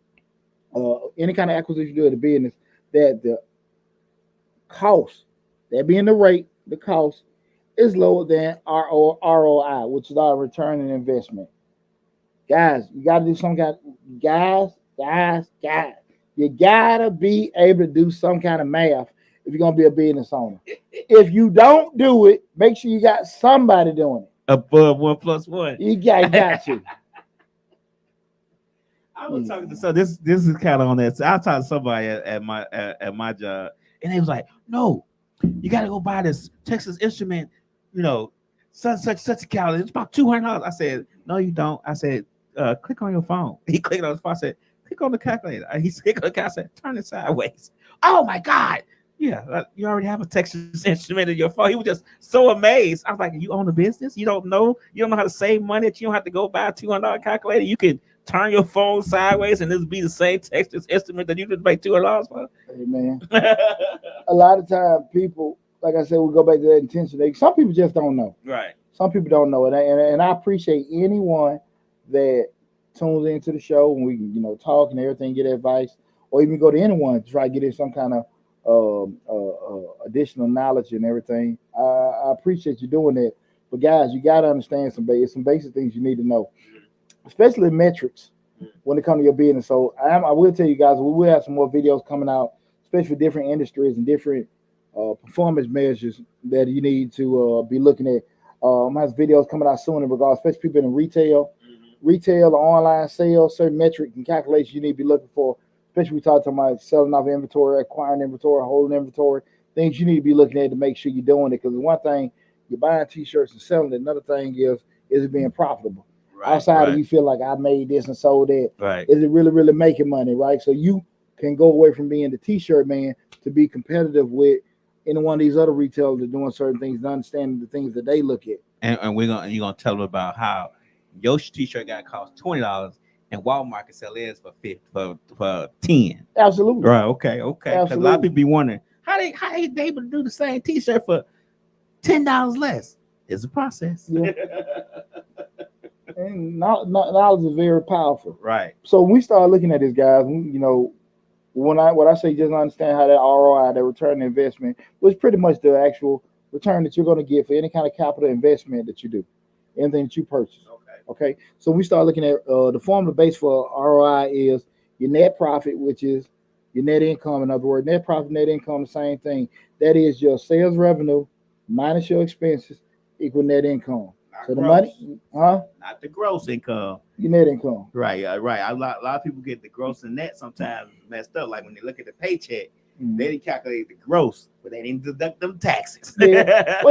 any kind of acquisition you do at the business, that the cost, that being the rate, the cost, is lower than our ROI, which is our return on investment. Guys, you got to do some kind. Guys, you got to be able to do some kind of math if you're gonna be a business owner. If you don't do it, make sure you got somebody doing it. Above 1 + 1. You got you. I was talking to this is kind of on that. So I talked to somebody at my job, and they was like, "No, you got to go buy this Texas Instrument, such a calendar. It's about $200." I said, "No, you don't." I said, "Click on your phone." He clicked on his phone. I said, "Click on the calculator." He clicked on the calculator. I said, "Turn it sideways." Oh my God! Yeah, you already have a Texas Instrument in your phone. He was just so amazed. I was like, "You own a business? You don't know how to save money? That you don't have to go buy a $200 calculator. You can turn your phone sideways and this be the same Texas Instrument that you just pay $200 for." Hey man, a lot of times people, like I said, we go back to that intention. Some people just don't know. Right. Some people don't know it, and I appreciate anyone that tunes into the show when we talk and everything, get advice, or even go to anyone to try to get in some kind of additional knowledge and everything. I appreciate you doing that. But guys, you got to understand some basic things you need to know, especially metrics when it comes to your business. So I will tell you guys, we will have some more videos coming out, especially for different industries and different performance measures that you need to be looking at. Has videos coming out soon in regards, especially people in retail, or online sales, certain metrics and calculations you need to be looking for. Especially we talking about selling off inventory, acquiring inventory, holding inventory, things you need to be looking at to make sure you're doing it. Because one thing, you're buying t-shirts and selling it. Another thing is it being profitable? Right, outside of you feel like I made this and sold that. Right. Is it really making money? Right. So you can go away from being the t-shirt man to be competitive with any one of these other retailers that are doing certain things and understanding the things that they look at. And you're gonna tell them about how your t-shirt got cost $20 and Walmart can sell theirs for 10. Absolutely. Right. Okay. Because a lot of people be wondering how they able to do the same t-shirt for $10 less. It's a process. Yeah. And knowledge is very powerful. Right. So when we start looking at this, guys, when I say just understand how that ROI, that return on investment, was pretty much the actual return that you're going to get for any kind of capital investment that you do, anything that you purchase. Okay. So we start looking at the formula base for ROI is your net profit, which is your net income. In other words, net profit, net income, the same thing. That is your sales revenue minus your expenses equal net income. So the money, not the gross income. Your net income. Right. A lot of people get the gross and net sometimes messed up. Like when they look at the paycheck, they didn't calculate the gross, but they didn't deduct them taxes. Yeah.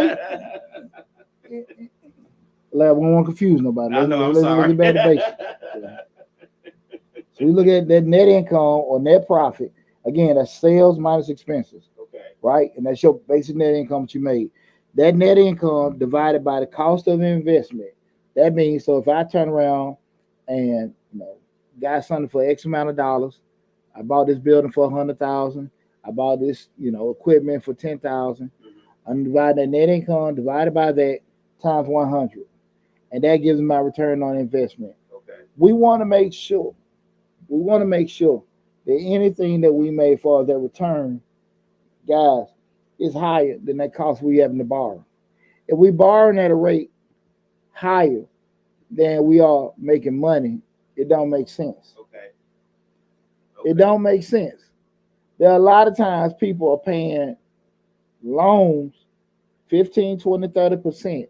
We won't confuse nobody. I'm sorry. So we look at that net income or net profit. Again, that's sales minus expenses. Okay. Right? And that's your basic net income that you made. That net income divided by the cost of investment. That means, so if I turn around and got something for X amount of dollars, I bought this building for $100,000. I bought this, equipment for $10,000. I'm dividing that net income divided by that times 100, and that gives me my return on investment. Okay. We want to make sure that anything that we made for that return, guys, is higher than that cost we having to borrow. If we borrowing at a rate higher than we are making money, it don't make sense. Okay. It don't make sense. There are a lot of times people are paying loans 15, 20, 30%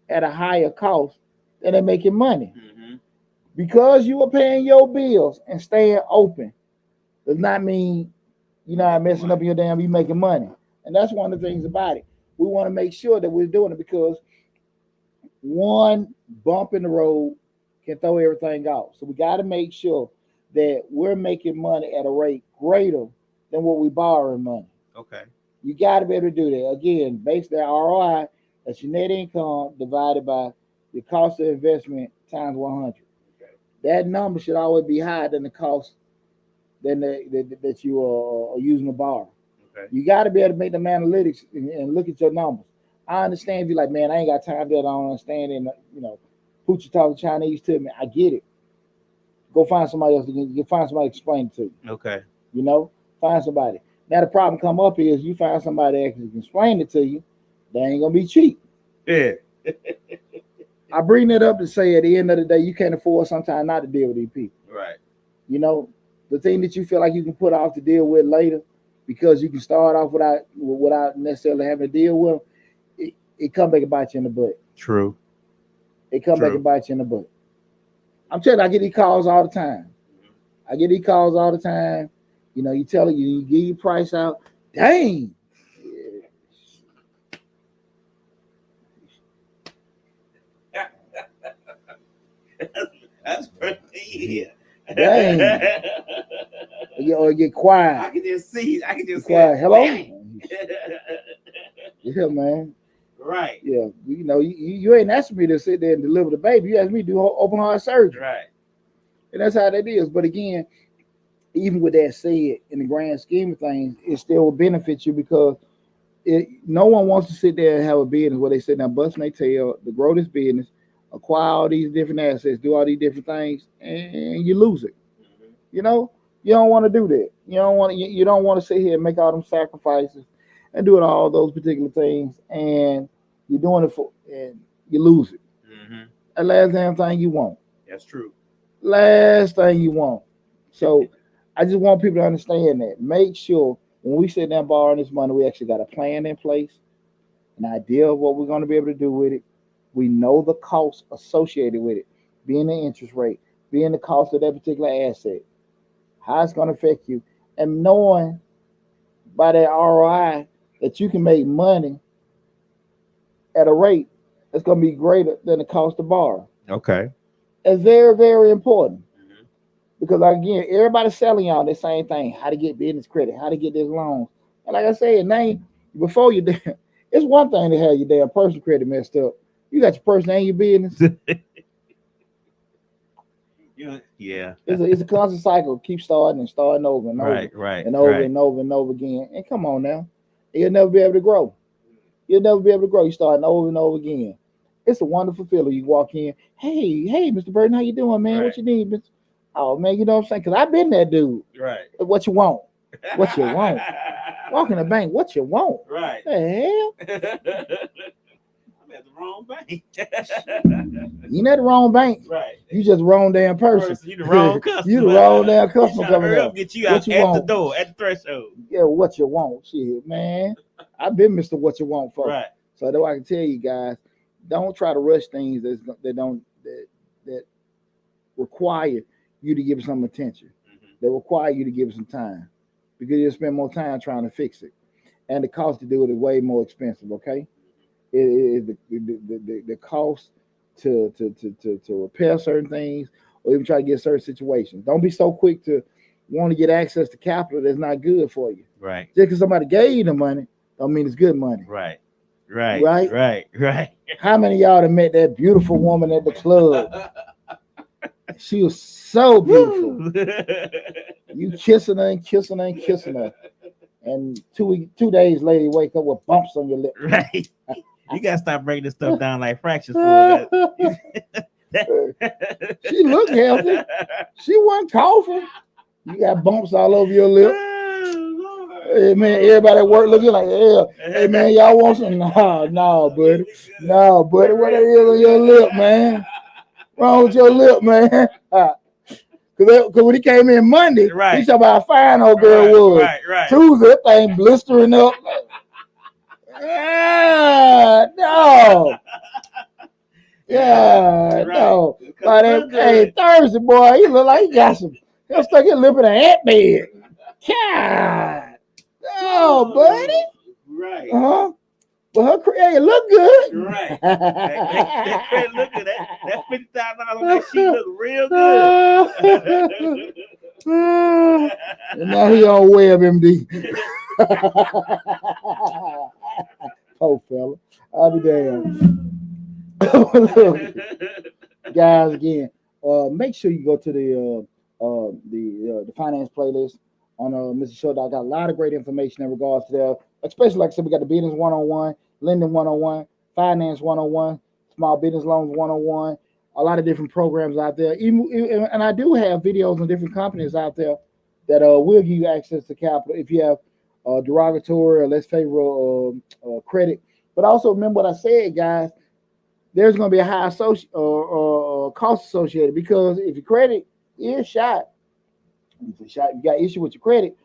at a higher cost than they're making money. Because you are paying your bills and staying open does not mean you're not messing up your you making money. And that's one of the things about it. we want to make sure that we're doing it because one bump in the road can throw everything off. So we got to make sure that we're making money at a rate greater than what we borrowing money. Okay. You got to be able to do that. Again, based on ROI, that's your net income divided by your cost of investment times 100. Okay. That number should always be higher than the cost that you are using to borrow. Okay. You got to be able to make them analytics and look at your numbers. I understand if you're like, man, I ain't got time for that. I don't understand. And, Poochie talking Chinese to me. I get it. Go find somebody else. You find somebody to explain it to you. Okay. Find somebody. Now, the problem come up is you find somebody that can explain it to you. They ain't going to be cheap. Yeah. I bring that up to say at the end of the day, you can't afford sometimes not to deal with these people. Right. The thing that you feel like you can put off to deal with later because you can start off without necessarily having to deal with them, it come back and bite you in the butt. True. It come back and bite you in the butt. I'm telling you, I get these calls all the time. You tell her, you give your price out. Dang. That's pretty. Dang. Or get quiet. I can just see. Quiet. Hello? Yeah, man. Right. Yeah. You ain't asking me to sit there and deliver the baby. You asked me to do open heart surgery. Right. And that's how that is. But again, even with that said, in the grand scheme of things, it still will benefit you because no one wants to sit there and have a business where they sit there busting their tail to grow this business, acquire all these different assets, do all these different things, and you lose it. Mm-hmm. You don't want to do that. You don't want to sit here and make all them sacrifices and doing all those particular things, and you're doing it and you lose it. Mm-hmm. The last damn thing you want. That's true. Last thing you want. So I just want people to understand that. Make sure when we sit down borrowing this money, we actually got a plan in place, an idea of what we're going to be able to do with it. We know the costs associated with it, being the interest rate, being the cost of that particular asset, how it's going to affect you, and knowing by that ROI that you can make money at a rate that's going to be greater than the cost to borrow. Okay. It's very, very important. Mm-hmm. Because again, everybody's selling y'all the same thing: how to get business credit, how to get this loan. And like I said, before you, it's one thing to have your damn personal credit messed up. You got your personal and your business. Yeah. It's a constant cycle. Keep starting and starting over and over. Right. And over and over and over again. And come on now. You'll never be able to grow. You'll starting over and over again. It's a wonderful feeling. You walk in, hey, Mr. Burton, how you doing, man? Right. What you need, Mr.? Oh, man, you know what I'm saying? Because I've been that dude. Right. What you want? What you want? Walk in the bank. What you want? Right. The hell? I'm at the wrong bank. You not the wrong bank. Right. You just the wrong damn person. You the wrong customer. You the wrong damn customer coming up. Get you out at the door, at the threshold. Yeah, what you want? Shit, man. I've been Mr. What You Want for. Right. So that's why I can tell you guys, don't try to rush things that require you to give it some attention. Mm-hmm. That require you to give it some time, because you'll spend more time trying to fix it, and the cost to do it is way more expensive. Okay, it is the cost to repair certain things or even try to get certain situations. Don't be so quick to want to get access to capital that's not good for you. Right. Just because somebody gave you the money don't mean it's good money. Right. How many of y'all have met that beautiful woman at the club? She was so beautiful. You kissing her, and 2 days later you wake up with bumps on your lip. Right. You gotta stop breaking this stuff down like fractions. She looked healthy. She wasn't coughing. You got bumps all over your lip. Hey man, everybody at work looking like, hey man, y'all want some? No, buddy. What it is on your lip, man? Wrong with your lip, man? Cause when he came in Monday, he saw about how fine old girl was. Right. Tuesday, that thing blistering up. No. By that, Thursday, boy, he look like he got some. He'll stuck his lip in an ant bed. God. Oh, buddy. Right. Uh-huh. But her credit look good. Right. That credit look good. That $50,000 on that sheet look real good. And now he on WebMD. Oh, fella. I'll be damned. Look, guys, again, make sure you go to the finance playlist on Mr. Show. I got a lot of great information in regards to that, especially like I said, we got the business 101, lending 101, finance 101, small business loans 101, a lot of different programs out there. And I do have videos on different companies out there that will give you access to capital if you have derogatory or less favorable credit. But also remember what I said, guys. There's going to be a high cost associated, because if your credit is shot, you got issue with your credit,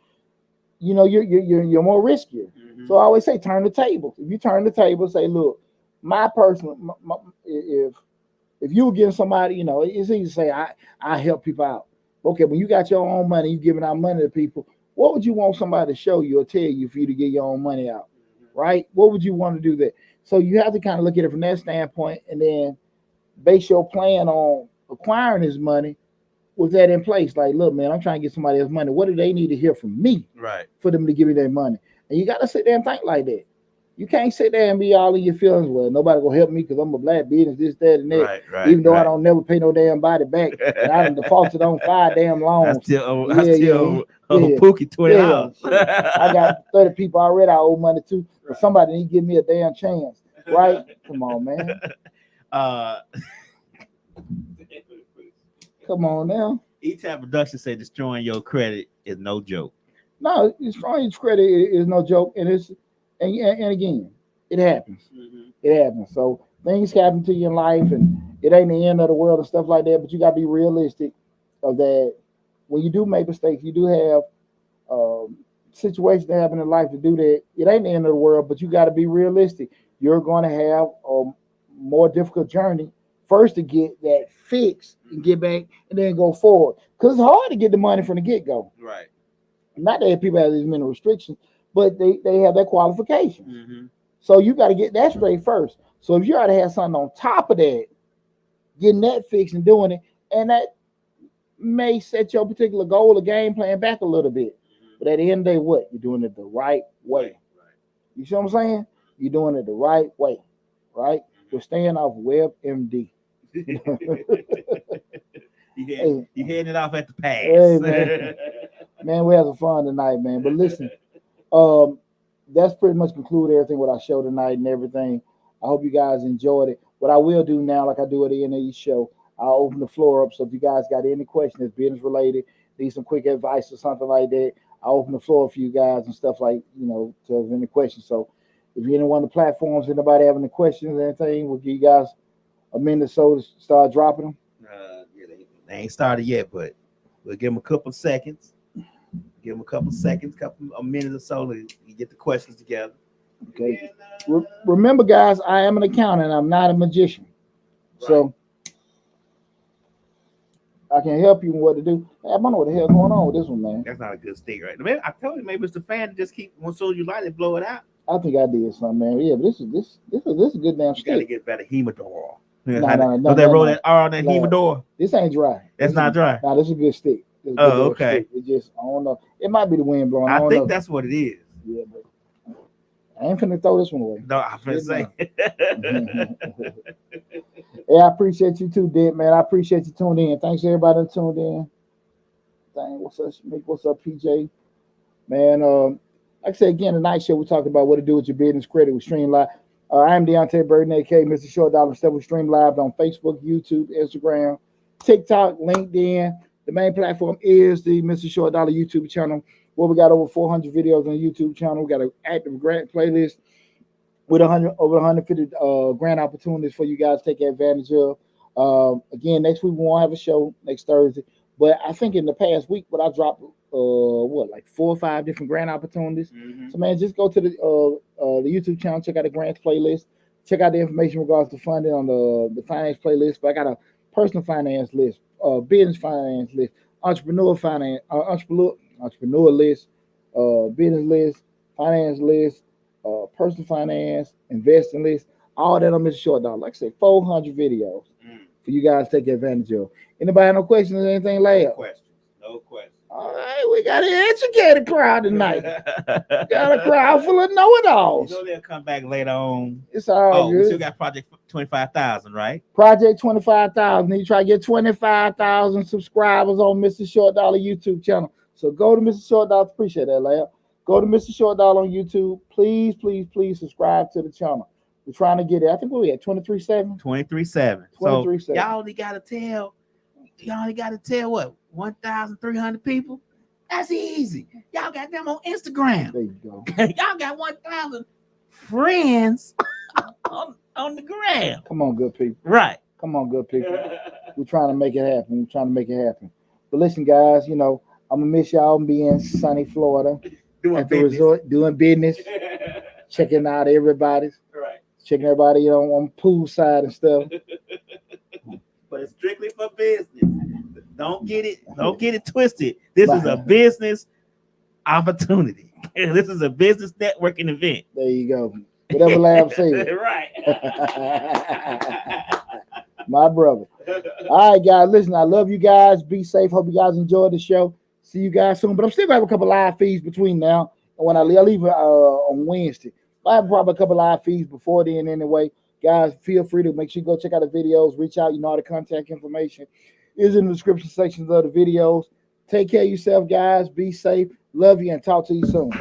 you know, you're more riskier. Mm-hmm. So I always say turn the table. If you turn the table, say, look, my personal, if you were giving somebody, you know, it's easy to say I help people out. Okay, when you got your own money, you giving out money to people. What would you want somebody to show you or tell you for you to get your own money out, right? What would you want to do that? So you have to kind of look at it from that standpoint, and then base your plan on acquiring his money with that in place. Like, look, man, I'm trying to get somebody else's money. What do they need to hear from me, right, for them to give me their money? And you got to sit there and think like that. You can't sit there and be all in your feelings. Well, nobody gonna help me because I'm a black business, this, that, and that. Right, even though I don't never pay no damn body back, and I done defaulted on 5 damn loans. I still Pookie $20. I got 30 people already I owe money to. But somebody need to give me a damn chance, right? Come on, man. Come on now. E-Type Production said destroying your credit is no joke. No, destroying your credit is no joke, and it's and again, it happens. Mm-hmm. It happens. So things happen to you in life, and it ain't the end of the world and stuff like that. But you got to be realistic of that. When you do make mistakes, you do have situations that happen in life to do that. It ain't the end of the world, but you got to be realistic. You're going to have a more difficult journey first to get that fixed and get back, and then go forward. Because it's hard to get the money from the get-go. Right. Not that people have these many restrictions, but they have their qualifications. Mm-hmm. So you got to get that straight first. So if you ought to have something on top of that, getting that fixed and doing it, and that may set your particular goal or game plan back a little bit. Mm-hmm. But at the end of the day, what? You're doing it the right way. Right. You see what I'm saying? You're doing it the right way, right? Mm-hmm. You're staying off WebMD. You heading it off at the pass. Hey, man, we had some fun tonight, man. But listen, that's pretty much conclude everything with our show tonight and everything. I hope you guys enjoyed it. What I will do now, like I do at the end of each show, I'll open the floor up. So if you guys got any questions, business related, need some quick advice or something like that, I'll open the floor for you guys and stuff like, you know, to have any questions. So if you're in one of the platforms, anybody have any questions or anything, we'll give you guys a minute or so to start dropping them. Yeah, they ain't started yet, but we'll give them a couple of seconds. Give them a couple of seconds, a minute or so to get the questions together. Okay. Remember, guys, I am an accountant. I'm not a magician. Right. So I can help you with what to do. Hey, I don't know what the hell going on with this one, man. That's not a good stick, right? I told you maybe it's the fan to just keep as soon as you light it, blow it out. I think I did something, man. Yeah, but this is a good damn stick. You gotta get better humidor. No, they roll that R on that humidor. This ain't dry. That's not dry. No, this is a good stick. Oh, okay. It just, I don't know. It might be the wind blowing. I think that's what it is. Yeah, but I ain't finna throw this one away. No, I'm finna say. Hey, I appreciate you too, Dent, man. I appreciate you tuning in. Thanks everybody that tuned in. Dang, what's up, PJ? Man, like I said again, tonight show we talked about what to do with your business credit with Streamlive. I'm Deontay Burton, aka Mr. Short Dollar Stuff with Streamlive on Facebook, YouTube, Instagram, TikTok, LinkedIn. The main platform is the Mr. Short Dollar YouTube channel, where we got over 400 videos on the YouTube channel. We got an active grant playlist with over 150 grant opportunities for you guys to take advantage of. Again, next week we won't have a show next Thursday, but I think in the past week, I dropped like 4 or 5 different grant opportunities. Mm-hmm. So man, just go to the YouTube channel, check out the grants playlist, check out the information in regards to funding on the finance playlist. But I got a personal finance list, business finance list, entrepreneur list, business list, finance list, personal finance, investing list, all that on Mr. Short Dollar. Like I said, 400 videos for you guys to take advantage of. Anybody have no questions or anything, Leia? No question. All right, we got an educated crowd tonight. Got a crowd full of know-it-alls. You know they'll come back later on. It's all good. We still got Project 25,000, right? Project 25,000. He try to get 25,000 subscribers on Mr. Short Dollar YouTube channel. So go to Mr. Short Dollar. Appreciate that, Leia. Go to Mr. Short Dollar on YouTube. Please, please, please subscribe to the channel. We're trying to get it. I think we at 23.7. 23.7. 23.7. So y'all only gotta tell what 1,300 people. That's easy. Y'all got them on Instagram. There you go. Y'all got 1,000 friends on the gram. Come on, good people. Right. Come on, good people. We're trying to make it happen. But listen, guys, you know, I'm gonna miss y'all being in sunny Florida at the resort, doing business, checking out everybody's. Right. Checking everybody, you know, on poolside and stuff. But it's strictly for business. Don't get it twisted. This is a business opportunity. This is a business networking event. There you go. Whatever Lab said. Right. My brother. All right, guys. Listen, I love you guys. Be safe. Hope you guys enjoyed the show. See you guys soon. But I'm still gonna have a couple live feeds between now and when I leave on Wednesday. I have probably a couple live feeds before then anyway. Guys, feel free to make sure you go check out the videos. Reach out. You know, all the contact information is in the description sections of the videos. Take care of yourself, guys. Be safe. Love you and talk to you soon.